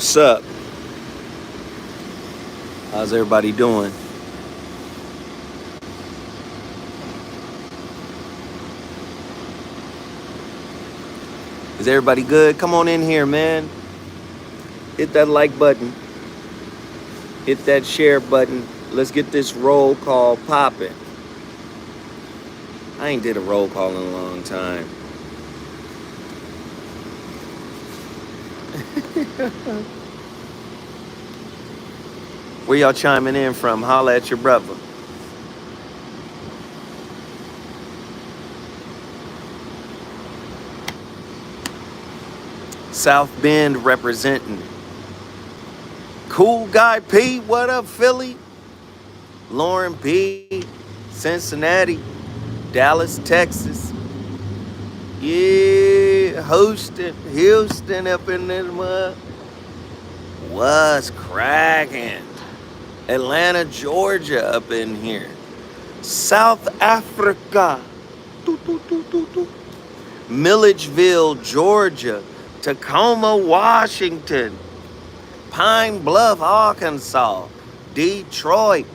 What's up? How's everybody doing? Is everybody good? Come on in here, man. Hit that like button. Hit that share button. Let's get this roll call popping. I ain't did a roll call in a long time. Where y'all chiming in from? Holla at your brother. South Bend representing. Cool Guy P, what up, Philly? Lauren P, Cincinnati, Dallas, Texas. Yeah, Houston up in this mud. What's cracking? Atlanta, Georgia up in here. South Africa. Milledgeville, Georgia. Tacoma, Washington. Pine Bluff, Arkansas. Detroit,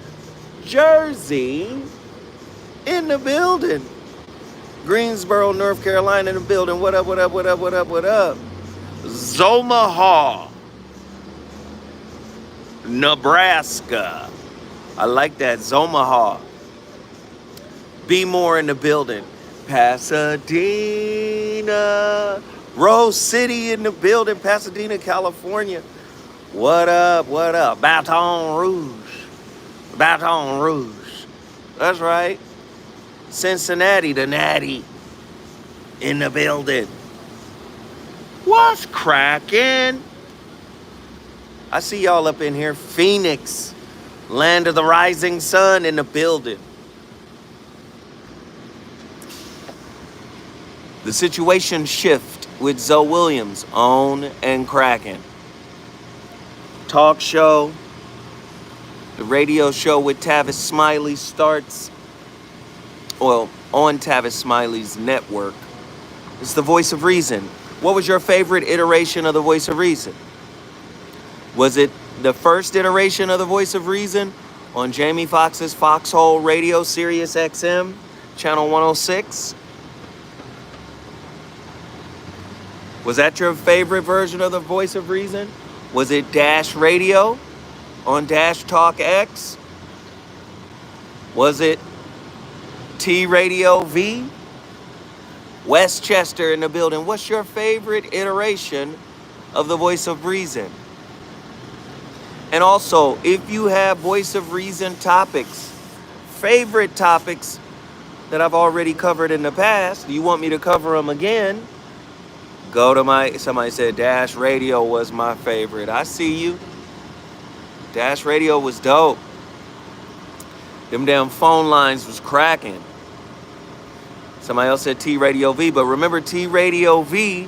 Jersey in the building. Greensboro, North Carolina in the building. What up, what up, what up, what up, what up? Omaha, Nebraska. I like that, Omaha. Be more in the building. Pasadena, Rose City in the building. Pasadena, California. What up, what up? Baton Rouge. Baton Rouge. That's right. Cincinnati, the Natty in the building. What's cracking? I see y'all up in here. Phoenix, land of the rising sun in the building. The Situation Shift with Zoe Williams, on and cracking. Talk show, the radio show with Tavis Smiley starts, well, on Tavis Smiley's network. It's the Voice of Reason. What was your favorite iteration of the Voice of Reason? Was it the first iteration of the Voice of Reason on Jamie Foxx's Foxhole Radio, Sirius XM, channel 106? Was that your favorite version of the Voice of Reason? Was it Dash Radio on Dash Talk X? Was it T Radio V? Westchester in the building. What's your favorite iteration of the Voice of Reason? And also, if you have Voice of Reason topics, favorite topics that I've already covered in the past, do you want me to cover them again? Go to somebody said Dash Radio was my favorite. I see you. Dash Radio was dope. Them damn phone lines was cracking. Somebody else said T Radio V, but remember T Radio V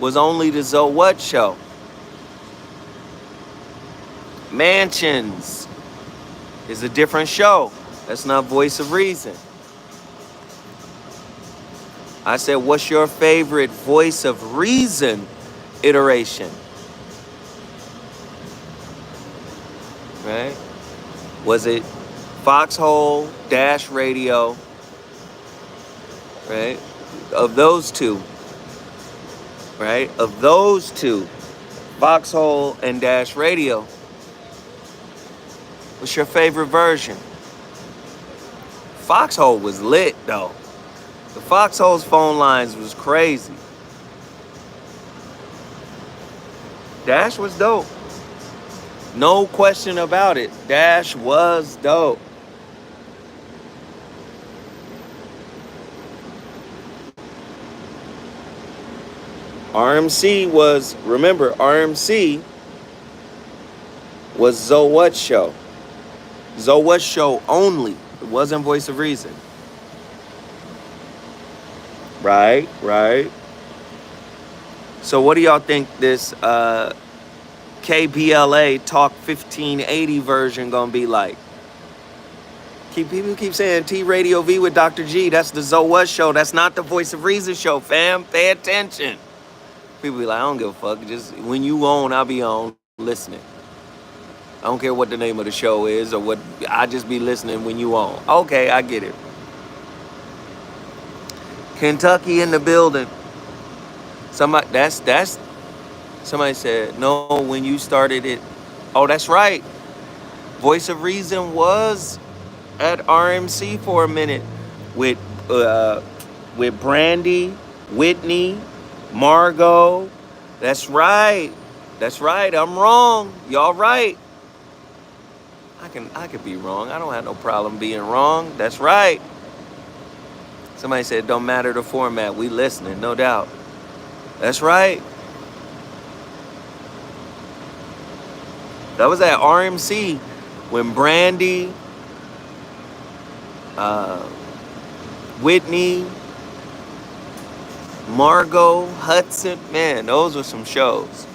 was only the Zoe What show. Mansions is a different show. That's not Voice of Reason. I said, what's your favorite Voice of Reason iteration? Right? Was it Foxhole, Dash Radio? Right? Of those two. Right? Of those two, Foxhole and Dash Radio. What's your favorite version? Foxhole was lit, though. The Foxhole's phone lines was crazy. Dash was dope. No question about it. Dash was dope. RMC was Zoe What show. Zoe What show only. It wasn't Voice of Reason. Right. So what do y'all think this KBLA Talk 1580 version gonna be like? People keep saying T Radio V with Dr. G. That's the Zoe What show. That's not the Voice of Reason show, fam. Pay attention. People be like, I don't give a fuck. Just when you on, I'll be on listening. I don't care what the name of the show is or what. I just be listening when you on. Okay, I get it. Kentucky in the building. That's somebody said no when you started it. Oh, that's right. Voice of Reason was at RMC for a minute with uh, with Brandy, Whitney, Margot. That's right. That's right. I'm wrong. Y'all right. I could be wrong. I don't have no problem being wrong. That's right. Somebody said don't matter the format. We listening, no doubt. That's right. That was at RMC when Brandy, uh, Whitney, Margot, Hudson, man, those were some shows.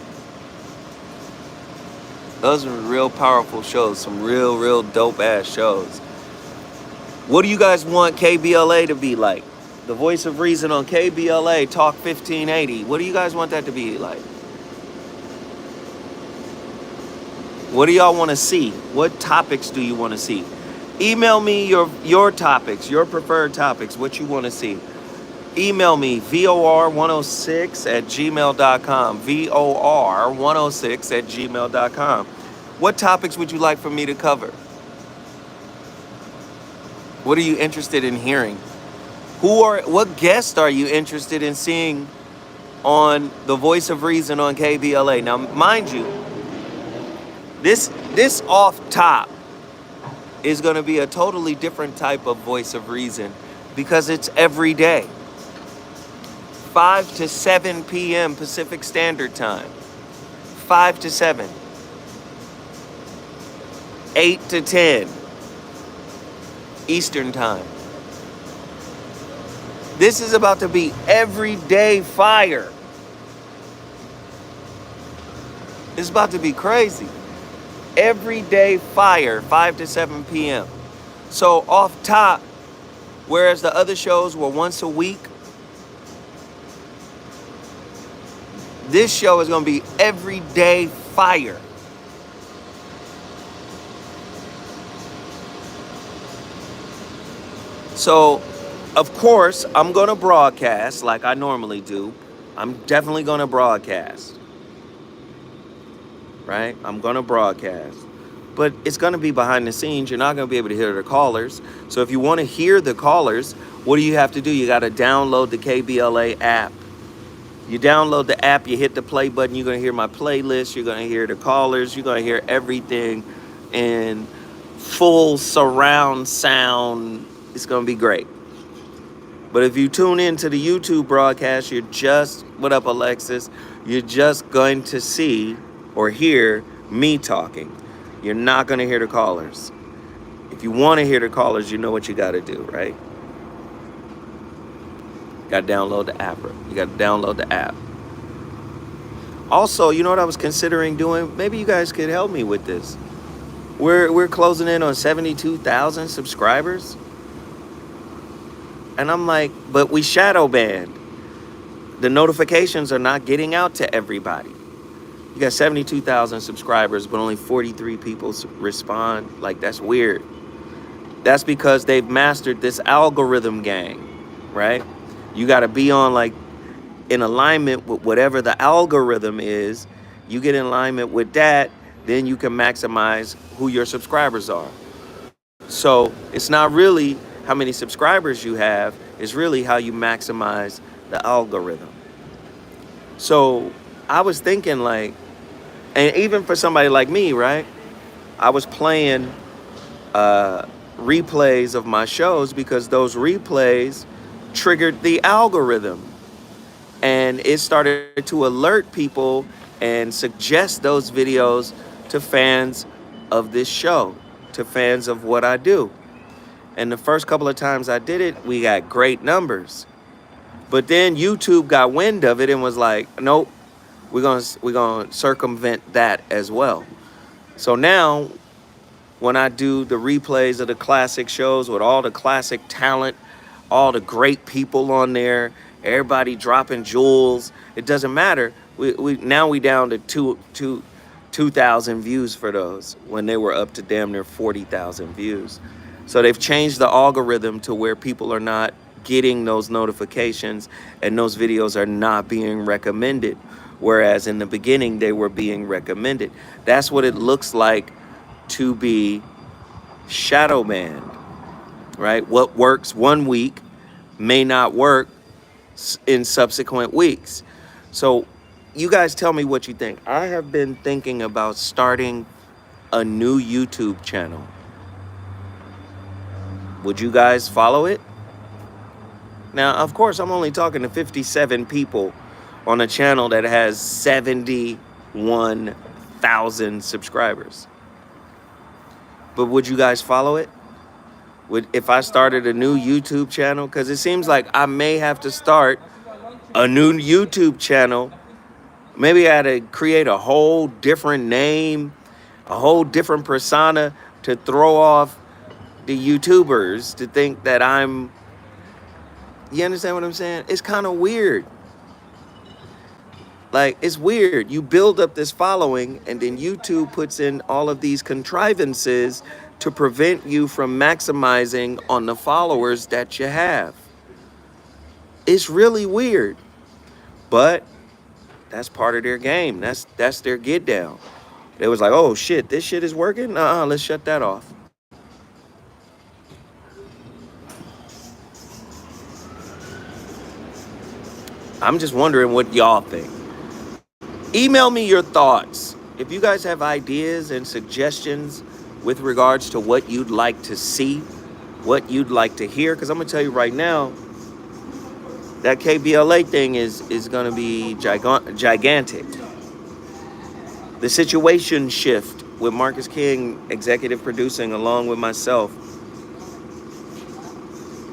Those were real powerful shows, some real dope ass shows. What do you guys want KBLA to be like? The Voice of Reason on KBLA, Talk 1580. What do you guys want that to be like? What do y'all want to see? What topics do you want to see? Email me your topics, your preferred topics, what you want to see. Email me, vor106@gmail.com, vor106@gmail.com. What topics would you like for me to cover? What are you interested in hearing? What guests are you interested in seeing on the Voice of Reason on KBLA? Now, mind you, this off top is going to be a totally different type of Voice of Reason because it's every day. 5 to 7 p.m. Pacific Standard Time. 5 to 7. 8 to 10 Eastern Time. This is about to be everyday fire. It's about to be crazy. Everyday fire, 5 to 7 p.m. So off top, whereas the other shows were once a week, this show is going to be everyday fire. So, of course, I'm going to broadcast like I normally do. I'm definitely going to broadcast. Right? I'm going to broadcast. But it's going to be behind the scenes. You're not going to be able to hear the callers. So if you want to hear the callers, what do you have to do? You got to download the KBLA app. You download the app, you hit the play button, you're going to hear my playlist, you're going to hear the callers, you're going to hear everything in full surround sound. It's going to be great. But if you tune into the YouTube broadcast, what up, Alexis? You're just going to see or hear me talking. You're not going to hear the callers. If you want to hear the callers, you know what you got to do, right? You got to download the app. You got to download the app. Also, you know what I was considering doing? Maybe you guys could help me with this. We're closing in on 72,000 subscribers. And I'm like, but we shadow banned. The notifications are not getting out to everybody. You got 72,000 subscribers, but only 43 people respond. Like, that's weird. That's because they've mastered this algorithm gang, right? You got to be on, like, in alignment with whatever the algorithm is. You get in alignment with that, then you can maximize who your subscribers are. So it's not really how many subscribers you have, it's really how you maximize the algorithm. So I was thinking, like, and even for somebody like me, right? I was playing replays of my shows because those replays triggered the algorithm. And it started to alert people and suggest those videos to fans of this show, to fans of what I do. And the first couple of times I did it, we got great numbers. But then YouTube got wind of it and was like, nope, we're gonna circumvent that as well. So now, when I do the replays of the classic shows with all the classic talent, all the great people on there, everybody dropping jewels, It doesn't matter. We down to 2,000 views for those when they were up to damn near 40,000 views. So they've changed the algorithm to where people are not getting those notifications and those videos are not being recommended. Whereas in the beginning, they were being recommended. That's what it looks like to be shadow banned, right? What works one week may not work in subsequent weeks. So you guys tell me what you think. I have been thinking about starting a new YouTube channel. Would you guys follow it? Now, of course, I'm only talking to 57 people on a channel that has 71,000 subscribers. But would you guys follow it? If I started a new YouTube channel? Because it seems like I may have to start a new YouTube channel. Maybe I had to create a whole different name, a whole different persona to throw off the YouTubers to think that I'm... You understand what I'm saying? It's kind of weird. Like, it's weird. You build up this following, and then YouTube puts in all of these contrivances to prevent you from maximizing on the followers that you have. It's really weird. But that's part of their game. That's their get down. They was like, oh shit, this shit is working? Let's shut that off. I'm just wondering what y'all think. Email me your thoughts. If you guys have ideas and suggestions with regards to what you'd like to see, what you'd like to hear, because I'm going to tell you right now, that KBLA thing is going to be gigantic. The situation shift with Marcus King executive producing along with myself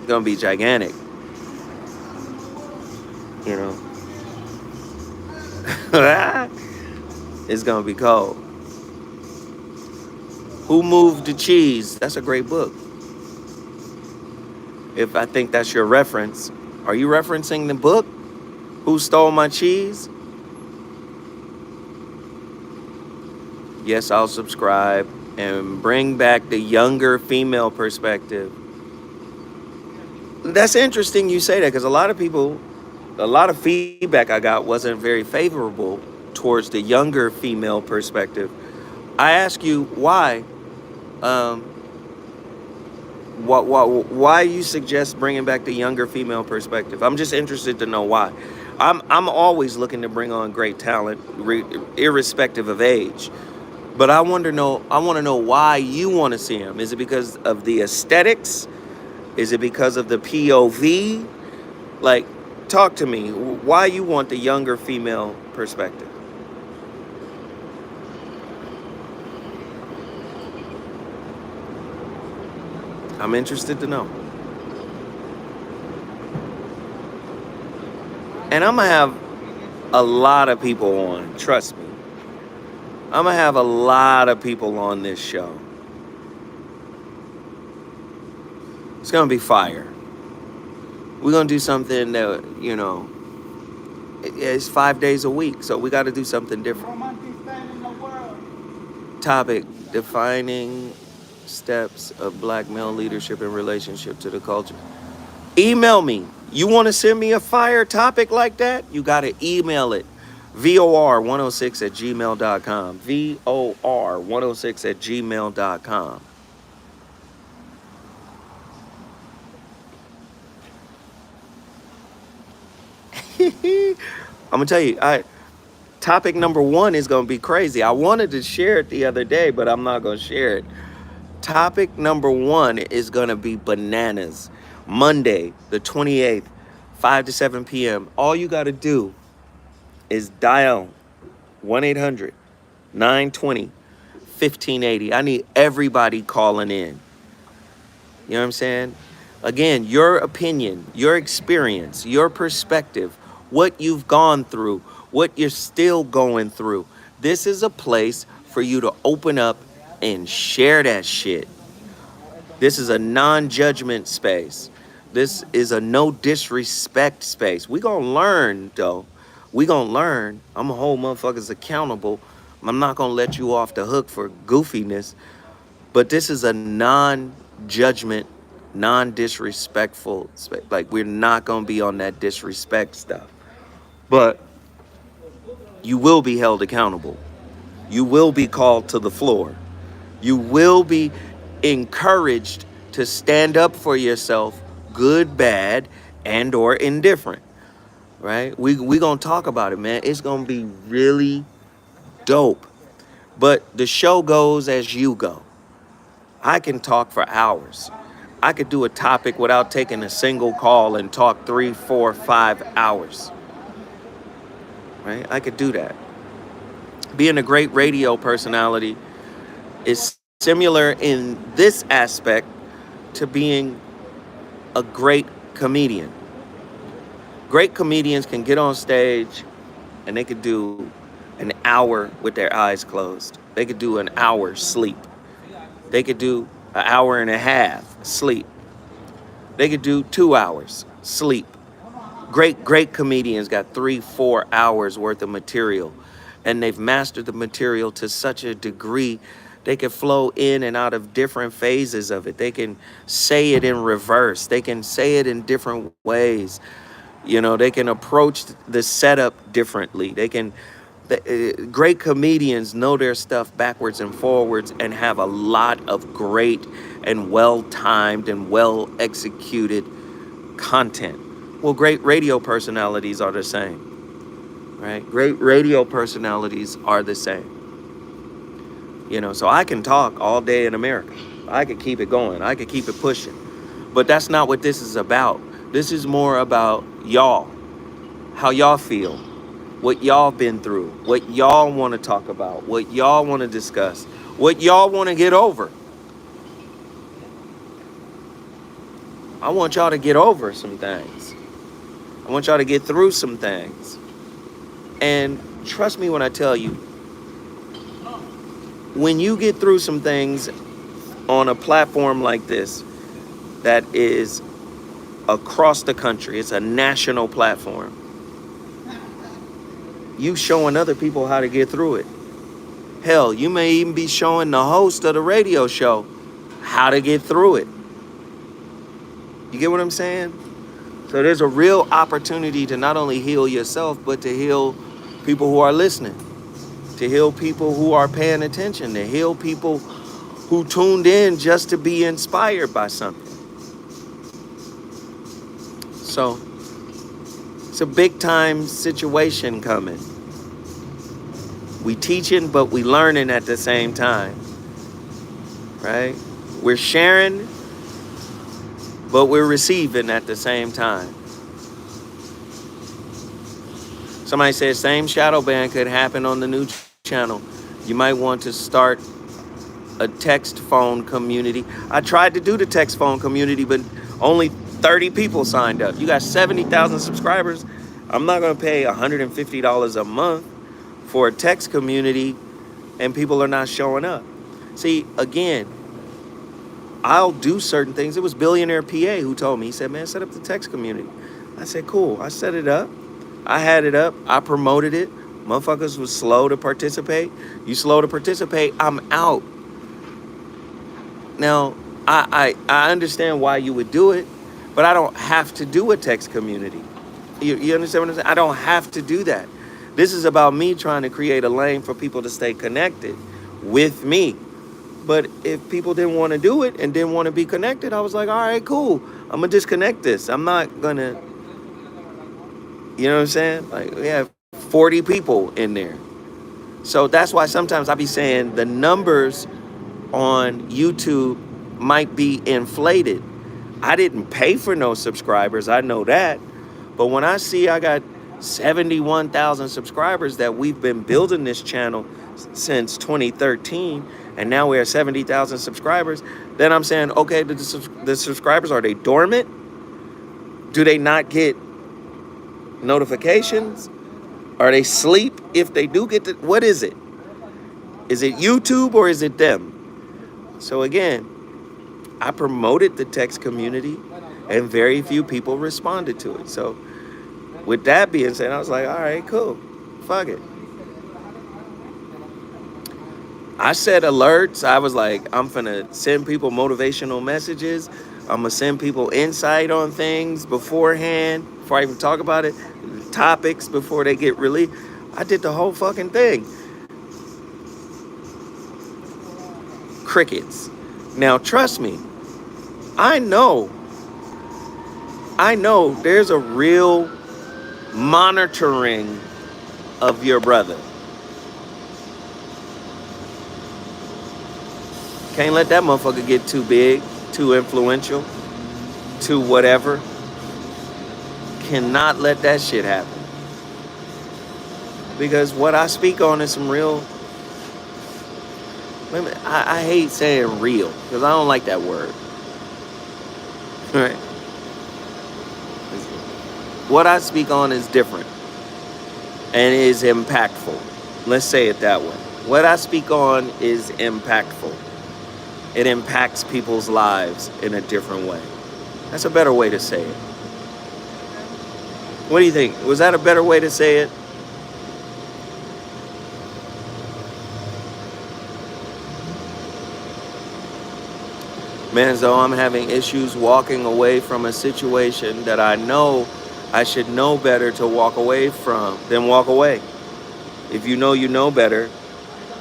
is going to be gigantic. You know, it's gonna be cold. Who Moved the Cheese? That's a great book. If I think that's your reference, are you referencing the book? Who Stole My Cheese? Yes, I'll subscribe and bring back the younger female perspective. That's interesting you say that, because a lot of feedback I got wasn't very favorable towards the younger female perspective. I ask you why. Why you suggest bringing back the younger female perspective? I'm just interested to know why. I'm always looking to bring on great talent, irrespective of age. But I want to know why you want to see them. Is it because of the aesthetics? Is it because of the POV? Like, talk to me. Why you want the younger female perspective? I'm interested to know. And I'm going to have a lot of people on. Trust me. I'm going to have a lot of people on this show. It's going to be fire. We're going to do something that, you know, it's 5 days a week, so we got to do something different. Topic: defining steps of black male leadership in relationship to the culture. Email me. You want to send me a fire topic like that? You got to email it. VOR106@gmail.com. VOR106@gmail.com. I'm gonna tell you, topic number 1 is gonna be crazy. I wanted to share it the other day, but I'm not gonna share it. Topic number 1 is gonna be bananas. Monday, the 28th, 5 to 7 p.m. All you gotta do is dial 1-800-920-1580. I need everybody calling in. You know what I'm saying? Again, your opinion, your experience, your perspective, what you've gone through, what you're still going through. This is a place for you to open up and share that shit. This is a non-judgment space. This is a no disrespect space. We're going to learn, though. We gonna learn. I'm gonna hold motherfuckers accountable. I'm not gonna let you off the hook for goofiness. But this is a non-judgment, non-disrespectful. Like, we're not gonna be on that disrespect stuff. But you will be held accountable. You will be called to the floor. You will be encouraged to stand up for yourself, good, bad, and or indifferent. Right? We gonna talk about it, man. It's gonna be really dope. But the show goes as you go. I can talk for hours. I could do a topic without taking a single call and talk 3, 4, 5 hours. Right? I could do that. Being a great radio personality is similar in this aspect to being a great comedian. Great comedians can get on stage and they could do an hour with their eyes closed. They could do an hour sleep. They could do an hour and a half sleep. They could do 2 hours sleep. Great comedians got 3, 4 hours worth of material, and they've mastered the material to such a degree they can flow in and out of different phases of it. They can say it in reverse. They can say it in different ways. You know, they can approach the setup differently. Great comedians know their stuff backwards and forwards and have a lot of great and well-timed and well-executed content. Well, great radio personalities are the same, right? Great radio personalities are the same. You know, so I can talk all day in America. I could keep it going. I could keep it pushing. But that's not what this is about. This is more about y'all, how y'all feel, what y'all been through, what y'all want to talk about, what y'all want to discuss, what y'all want to get over. I want y'all to get over some things. I want y'all to get through some things. And trust me when I tell you, when you get through some things on a platform like this that is across the country, it's a national platform, you showing other people how to get through it. Hell, you may even be showing the host of the radio show how to get through it. You get what I'm saying? So there's a real opportunity to not only heal yourself, but to heal people who are listening, to heal people who are paying attention, to heal people who tuned in just to be inspired by something. So it's a big time situation coming. We teaching, but we learning at the same time, right? We're sharing, but we're receiving at the same time. Somebody said same shadow ban could happen on the new channel. You might want to start a text phone community. I tried to do the text phone community, but only 30 people signed up. You got 70,000 subscribers. I'm not going to pay $150 a month for a text community and people are not showing up. See, again, I'll do certain things. It was Billionaire PA who told me, he said, man, set up the text community. I said, cool. I set it up. I had it up. I promoted it. Motherfuckers was slow to participate. You slow to participate, I'm out. Now, I understand why you would do it, but I don't have to do a text community. You understand what I'm saying? I don't have to do that. This is about me trying to create a lane for people to stay connected with me. But if people didn't want to do it and didn't want to be connected, I was like, all right, cool. I'm going to disconnect this. I'm not going to, you know what I'm saying? Like, we have 40 people in there. So that's why sometimes I be saying the numbers on YouTube might be inflated. I didn't pay for no subscribers. I know that. But when I see I got 71,000 subscribers that we've been building this channel since 2013, and now we're at 70,000 subscribers, then I'm saying, okay, the subscribers, are they dormant? Do they not get notifications? Are they asleep? If they do get what is it? Is it YouTube or is it them? So again, I promoted the text community and very few people responded to it. So With that being said, I was like, all right, cool. Fuck it. I set alerts. I was like, I'm finna send people motivational messages. I'm gonna send people insight on things beforehand, before I even talk about it, topics before they get released. I did the whole fucking thing. Crickets. Now, trust me, I know there's a real monitoring of your brother. Can't let that motherfucker get too big, too influential, too whatever. Cannot let that shit happen. Because what I speak on is some real... I hate saying real, because I don't like that word. Right? What I speak on is different and is impactful. Let's say it that way. What I speak on is impactful. It impacts people's lives in a different way. That's a better way to say it. What do you think? Was that a better way to say it? Man, as though I'm having issues walking away from a situation that I know I should know better to walk away from, then walk away. If you know better,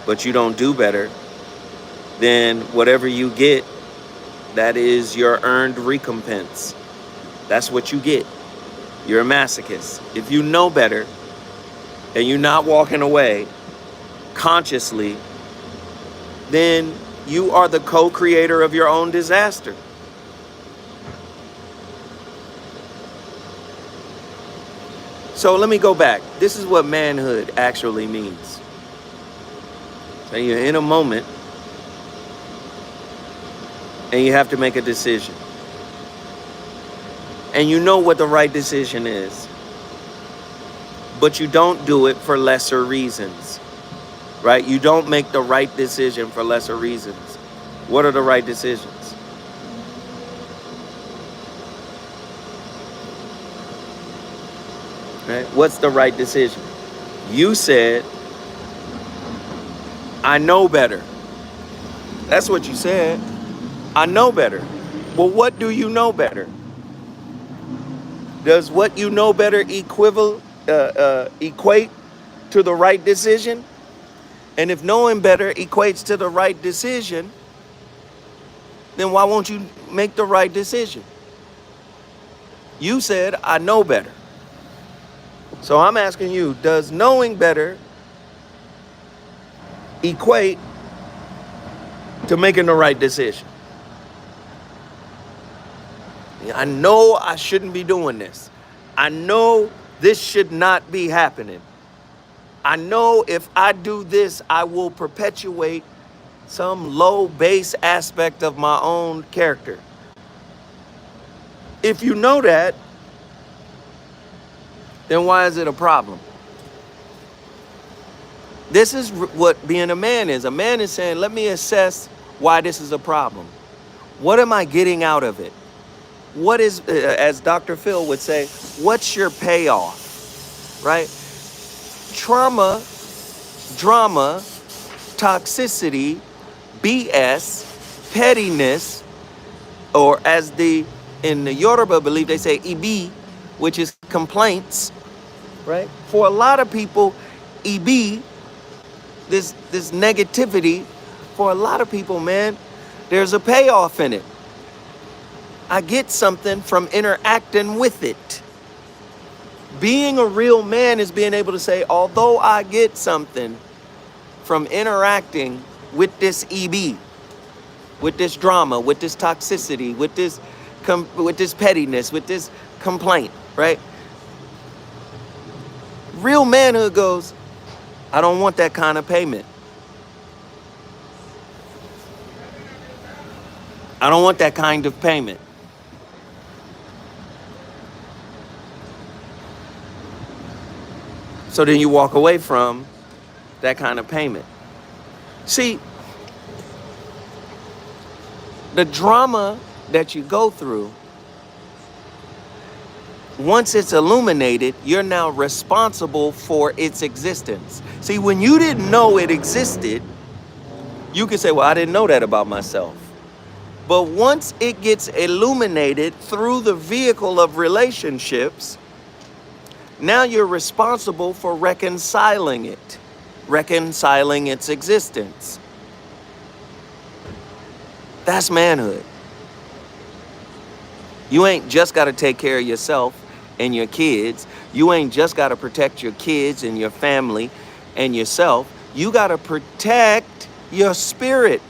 but you don't do better, then whatever you get, that is your earned recompense. That's what you get. You're a masochist. If you know better and you're not walking away consciously, then you are the co-creator of your own disaster. So let me go back. This is what manhood actually means. So you're in a moment and you have to make a decision. And you know what the right decision is. But you don't do it for lesser reasons. Right? You don't make the right decision for lesser reasons. What are the right decisions? Right? What's the right decision? You said, I know better. That's what you said. I know better. Well, what do you know better? Does what you know better equate to the right decision? And if knowing better equates to the right decision, then why won't you make the right decision? You said, I know better. So I'm asking you, does knowing better equate to making the right decision? I know I shouldn't be doing this. I know this should not be happening. I know if I do this, I will perpetuate some low base aspect of my own character. If you know that, then why is it a problem? This is what being a man is. A man is saying, let me assess why this is a problem. What am I getting out of it? What is, as Dr. Phil would say, what's your payoff, right? Trauma, drama, toxicity, BS, pettiness, or as in the Yoruba belief, they say ibi, which is complaints, right? For a lot of people, ibi, this negativity, for a lot of people, man, there's a payoff in it. I get something from interacting with it. Being a real man is being able to say, although I get something from interacting with this EB, with this drama, with this toxicity, with this pettiness, with this complaint, right? Real manhood goes, I don't want that kind of payment. I don't want that kind of payment. So then you walk away from that kind of payment. See, the drama that you go through once it's illuminated, you're now responsible for its existence. See, when you didn't know it existed, you can say, well, I didn't know that about myself. But once it gets illuminated through the vehicle of relationships, now you're responsible for reconciling it, reconciling its existence. That's manhood. You ain't just got to take care of yourself and your kids. You ain't just got to protect your kids and your family and yourself. You got to protect your spirit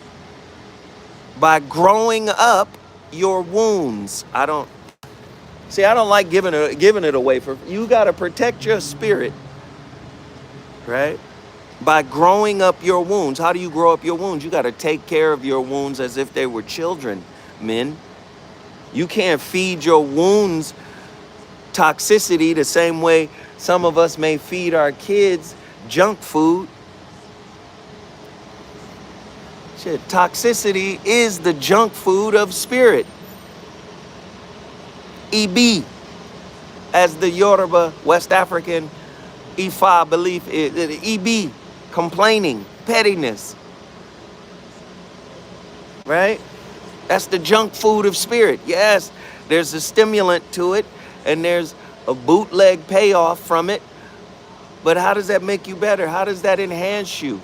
by growing up your wounds. I don't like giving it away. You got to protect your spirit, right? By growing up your wounds. How do you grow up your wounds? You got to take care of your wounds as if they were children, men. You can't feed your wounds toxicity the same way some of us may feed our kids junk food. Shit, toxicity is the junk food of spirit. EB, as the Yoruba West African Ifa belief is, EB, complaining, pettiness, right? That's the junk food of spirit. Yes, there's a stimulant to it, and there's a bootleg payoff from it. But how does that make you better? How does that enhance you?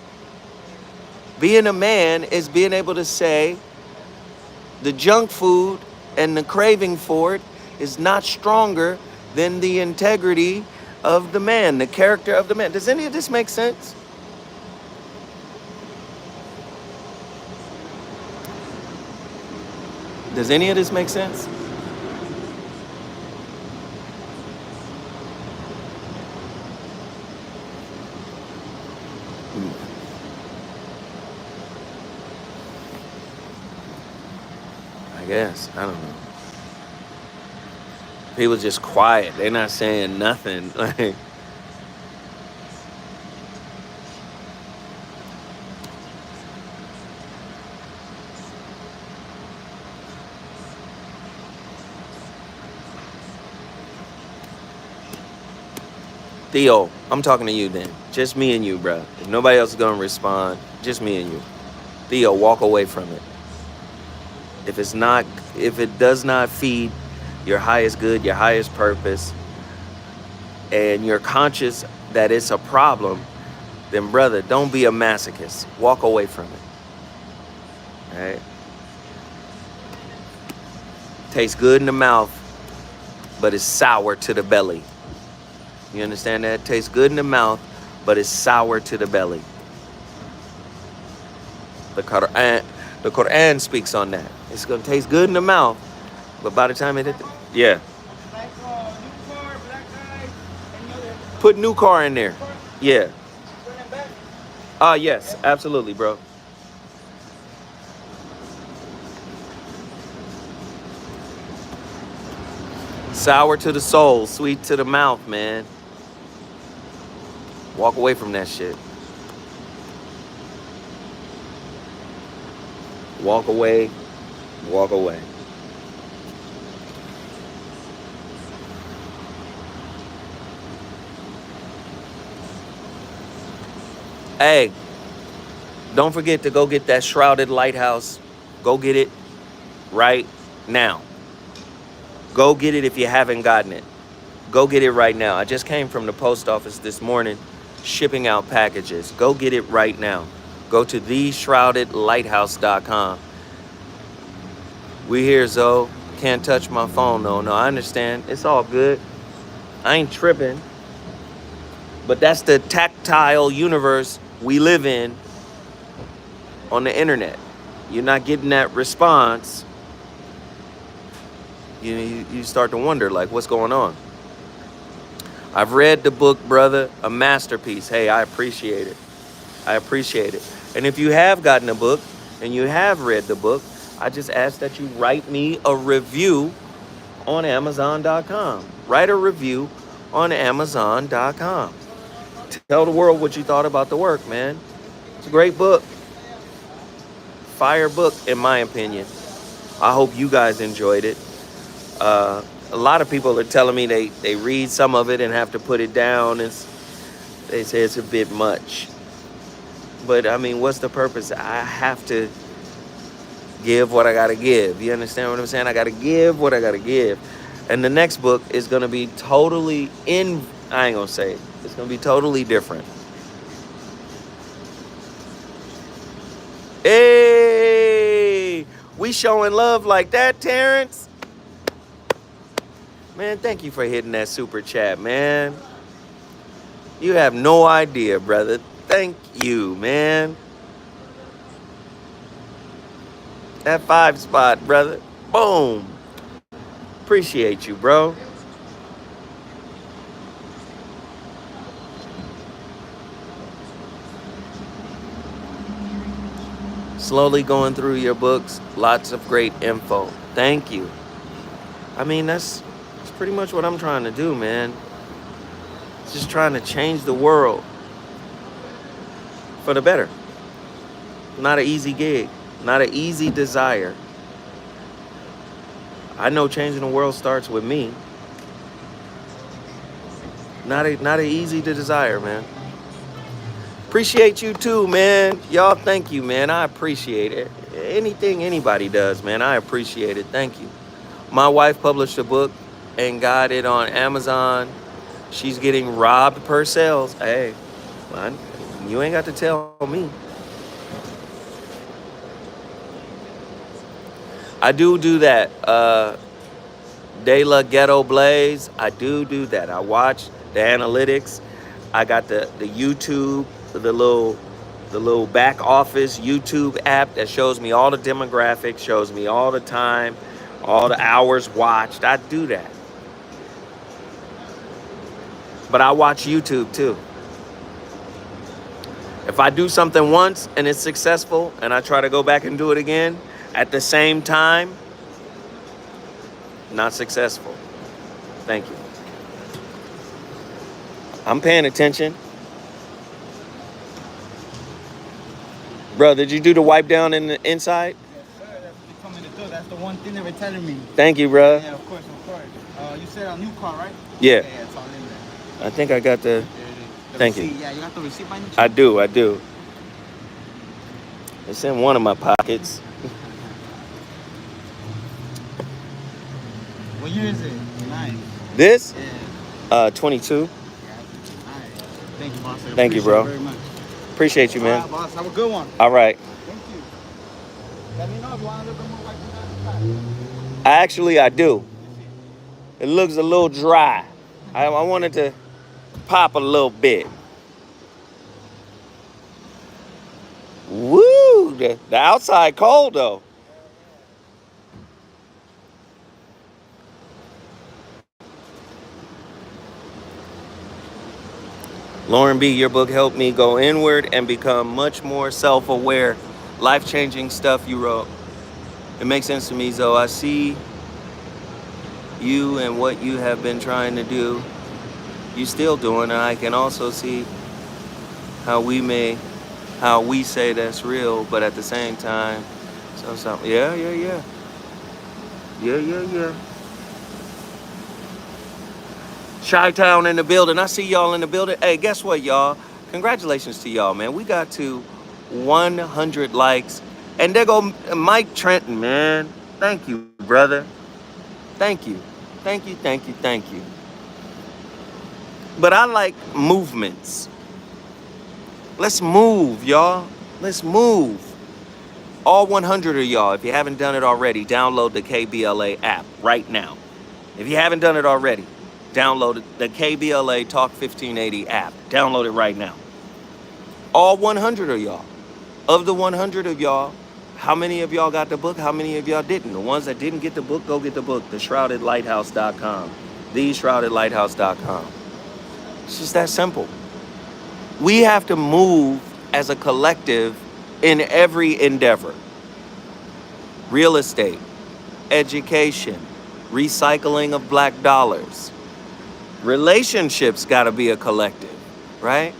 Being a man is being able to say the junk food and the craving for it is not stronger than the integrity of the man, the character of the man. Does any of this make sense? Does any of this make sense? I guess. I don't know. People just quiet. They're not saying nothing. Like, Theo, I'm talking to you then. Just me and you, bro. If nobody else is going to respond, just me and you. Theo, walk away from it. If it does not feed your highest good, your highest purpose, and you're conscious that it's a problem, then brother, don't be a masochist. Walk away from it. All right? Tastes good in the mouth, but it's sour to the belly. You understand that? Tastes good in the mouth, but it's sour to the belly. The Quran speaks on that. It's going to taste good in the mouth, but by the time it hit the... Yeah. Put new car in there. Yeah. Yes, absolutely, bro. Sour to the soul, sweet to the mouth, man. Walk away from that shit. Walk away. Walk away. Hey, don't forget to go get that shrouded lighthouse. Go get it right now. Go get it if you haven't gotten it. Go get it right now. I just came from the post office this morning shipping out packages. Go get it right now. Go to theshroudedlighthouse.com. We here, Zoe. Can't touch my phone, though. No, I understand. It's all good. I ain't tripping. But that's the tactile universe we live in on the internet. You're not getting that response. You start to wonder, like, what's going on? I've read the book, brother, a masterpiece. Hey, I appreciate it. I appreciate it. And if you have gotten a book and you have read the book, I just ask that you write me a review on Amazon.com. Write a review on Amazon.com. Tell the world what you thought about the work, man. It's a great book. Fire book, in my opinion. I hope you guys enjoyed it. A lot of people are telling me they read some of it and have to put it down. They say it's a bit much. But I mean, what's the purpose? I have to give what I gotta give. You understand what I'm saying? I gotta give what I gotta give. And the next book is gonna be totally I ain't gonna say it. It's gonna be totally different. Hey, we showing love like that, Terrence? Man, thank you for hitting that super chat, man. You have no idea, brother. Thank you, man. That 5 spot, brother. Boom. Appreciate you, bro. Slowly going through your books. Lots of great info. Thank you. I mean, that's pretty much what I'm trying to do, man. Just trying to change the world for the better. Not an easy gig. Not an easy desire. I know changing the world starts with me. Not a easy to desire, man. Appreciate you too, man. Y'all, thank you, man. I appreciate it. Anything anybody does, man, I appreciate it. Thank you. My wife published a book and got it on Amazon. She's getting robbed per sales. Hey, man, you ain't got to tell me. I do that. De La Ghetto Blaze. I do that. I watch the analytics. I got the YouTube, the little back office YouTube app that shows me all the demographics, shows me all the time, all the hours watched. I do that. But I watch YouTube too. If I do something once and it's successful and I try to go back and do it again at the same time, not successful. Thank you. I'm paying attention. Bro, did you do the wipe down in the inside? Yes, sir. That's what they told me to do. That's the one thing they were telling me. Thank you, bro. Yeah, of course. You said a new car, right? Yeah. Yeah, it's all in there. I think I got the thank receipt. you. Yeah, you got the receipt by any chance? I do. It's in one of my pockets. What year is it? Nice. This? Yeah. 22. Yeah, nice. Thank you, boss. Thank you, bro. Very much. Appreciate you, man. All right, boss. Have a good one. All right. Thank you. Let me know if you want a little bit more like that. I do. It looks a little dry. I wanted to pop a little bit. Woo! The outside cold though. Lauren B., your book helped me go inward and become much more self-aware. Life-changing stuff you wrote. It makes sense to me, Zoe. I see you and what you have been trying to do. You still doing, and I can also see how we say that's real, but at the same time, something. Yeah. Chi-Town in the building. I see y'all in the building. Hey, guess what, y'all? Congratulations to y'all, man. We got to 100 likes. And there go Mike Trenton, man. Thank you, brother. Thank you. But I like movements. Let's move, y'all. Let's move. All 100 of y'all, if you haven't done it already, download the KBLA app right now. If you haven't done it already, download the KBLA Talk 1580 app. Download it right now. All 100 of y'all. Of the 100 of y'all, how many of y'all got the book? How many of y'all didn't? The ones that didn't get the book, go get the book. TheShroudedLighthouse.com. TheShroudedLighthouse.com. It's just that simple. We have to move as a collective in every endeavor. Real estate, education, recycling of black dollars. Relationships got to be a collective, right?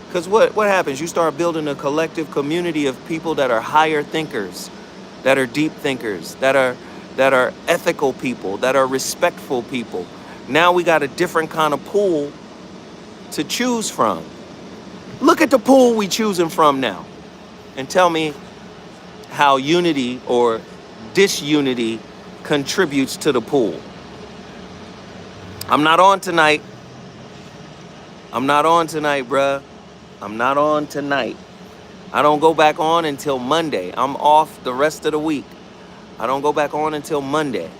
Because what happens? You start building a collective community of people that are higher thinkers, that are deep thinkers, that that are ethical people, that are respectful people. Now we got a different kind of pool to choose from. Look at the pool we choosing from now and tell me how unity or disunity contributes to the pool. I'm not on tonight. I'm not on tonight, bruh. I'm not on tonight. I don't go back on until Monday. I'm off the rest of the week. I don't go back on until Monday.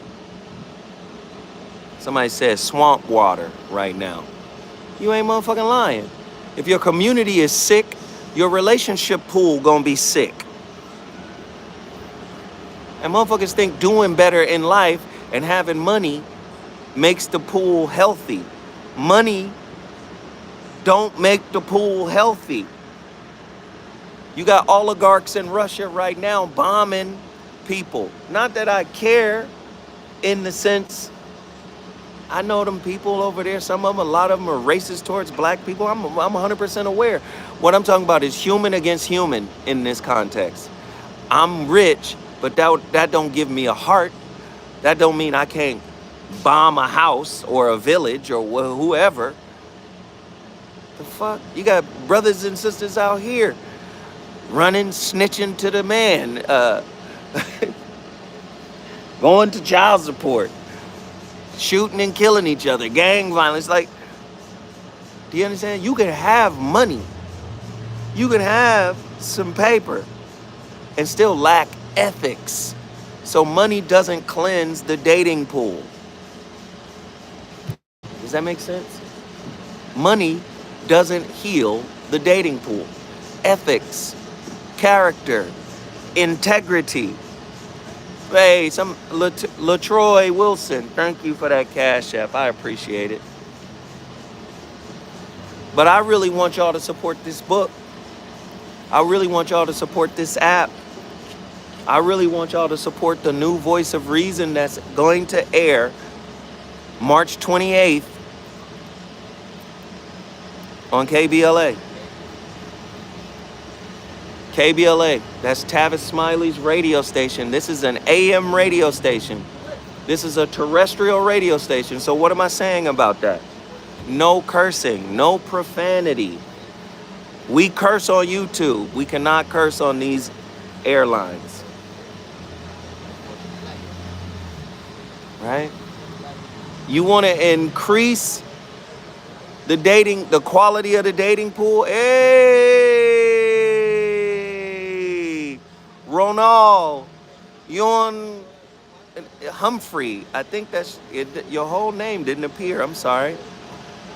Somebody says swamp water right now. You ain't motherfucking lying. If your community is sick, your relationship pool gonna be sick. And motherfuckers think doing better in life and having money makes the pool healthy. Money don't make the pool healthy. You got oligarchs in Russia right now bombing people. Not that I care, in the sense, I know them people over there, some of them, a lot of them are racist towards black people. I'm 100% aware. What I'm talking about is human against human in this context. I'm rich, but that don't give me a heart. That don't mean I can't bomb a house or a village or whoever. The fuck? You got brothers and sisters out here running, snitching to the man, going to child support, shooting and killing each other, gang violence. Like, do you understand? You can have money, you can have some paper, and still lack ethics. So money doesn't cleanse the dating pool. Does that make sense? Money doesn't heal the dating pool. Ethics, character, integrity. Hey, some LaTroy Wilson, thank you for that Cash App. I appreciate it. But I really want y'all to support this book. I really want y'all to support this app. I really want y'all to support the new Voice of Reason that's going to air March 28th on KBLA. KBLA, that's Tavis Smiley's radio station. This is an AM radio station. This is a terrestrial radio station. So what am I saying about that? No cursing, no profanity. We curse on YouTube. We cannot curse on these airlines. Right? You want to increase the quality of the dating pool? Hey, Ronald, Yon Humphrey. I think that's it. Your whole name didn't appear. I'm sorry.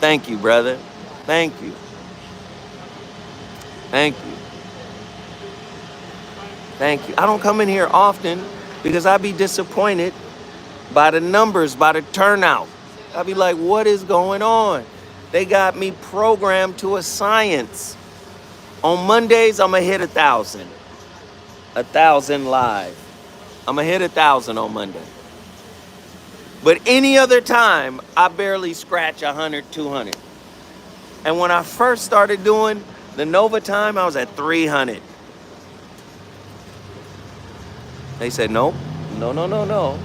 Thank you, brother. Thank you. Thank you. Thank you. I don't come in here often because I be disappointed by the numbers, by the turnout. I be like, what is going on? They got me programmed to a science. On Mondays, I'm going to hit 1,000. 1,000 live. I'm going to hit 1,000 on Monday. But any other time, I barely scratch 100, 200. And when I first started doing the Nova time, I was at 300. They said, nope, no.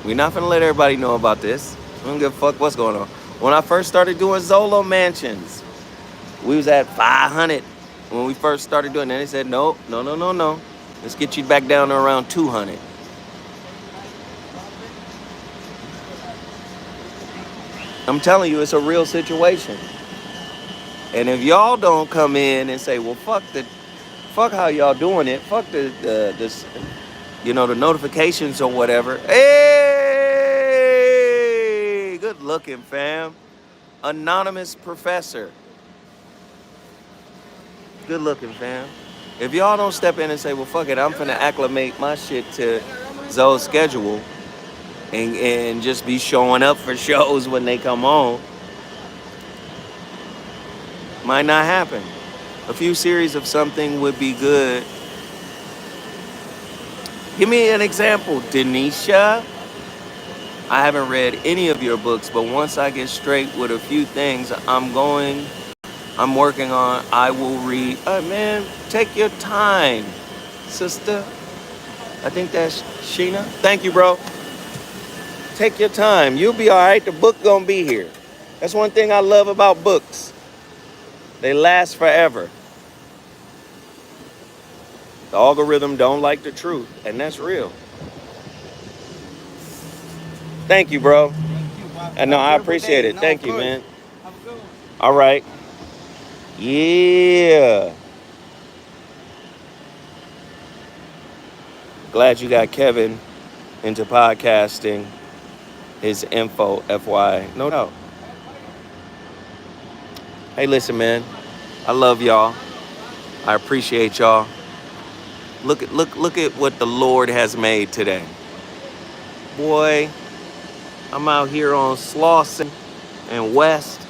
We're not gonna let everybody know about this. We don't give a fuck what's going on. When I first started doing Zolo Mansions, we was at 500 when we first started doing it. They said, no. Let's get you back down to around 200. I'm telling you, it's a real situation. And if y'all don't come in and say, well, fuck how y'all doing it, fuck the notifications or whatever. Hey, good looking, fam. Anonymous professor. Good looking, fam. If y'all don't step in and say, well, fuck it, I'm finna acclimate my shit to Zoe's schedule and just be showing up for shows when they come on, might not happen. A few series of something would be good. Give me an example, Denisha. I haven't read any of your books, but once I get straight with a few things I'm working on, I will read. Man, take your time, sister. I think that's Sheena. Thank you, bro. Take your time. You'll be all right. The book gonna be here. That's one thing I love about books. They last forever. The algorithm don't like the truth, and that's real. Thank you, bro. Thank you, bro. And no, Have a I beautiful appreciate day. it. No, of Thank you, course. man. Have a good one. All right. Yeah. Glad you got Kevin into podcasting. His info, FY. No doubt. Hey, listen, man. I love y'all. I appreciate y'all. Look at what the Lord has made today. Boy, I'm out here on Slauson and West,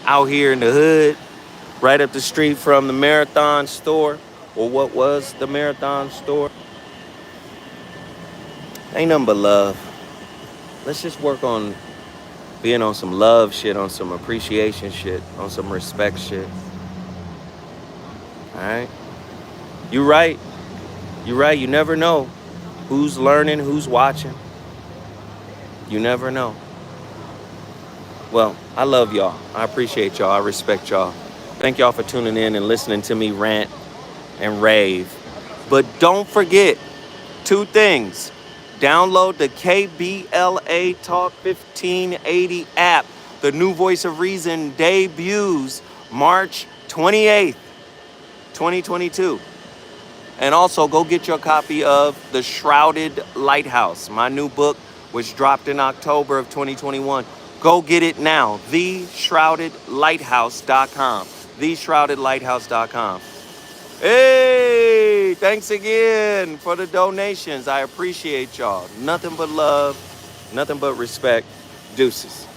out here in the hood, right up the street from the Marathon store, or what was the Marathon store. Ain't nothing but love. Let's just work on being on some love shit, on some appreciation shit, on some respect shit. All right? You right. You right. You never know who's learning, who's watching. You never know. Well, I love y'all. I appreciate y'all. I respect y'all. Thank y'all for tuning in and listening to me rant and rave. But don't forget 2 things. Download the KBLA Talk 1580 app. The new Voice of Reason debuts March 28th, 2022. And also go get your copy of The Shrouded Lighthouse, my new book, which dropped in October of 2021. Go get it now. TheShroudedLighthouse.com. TheShroudedLighthouse.com. Hey, thanks again for the donations. I appreciate y'all. Nothing but love, nothing but respect. Deuces.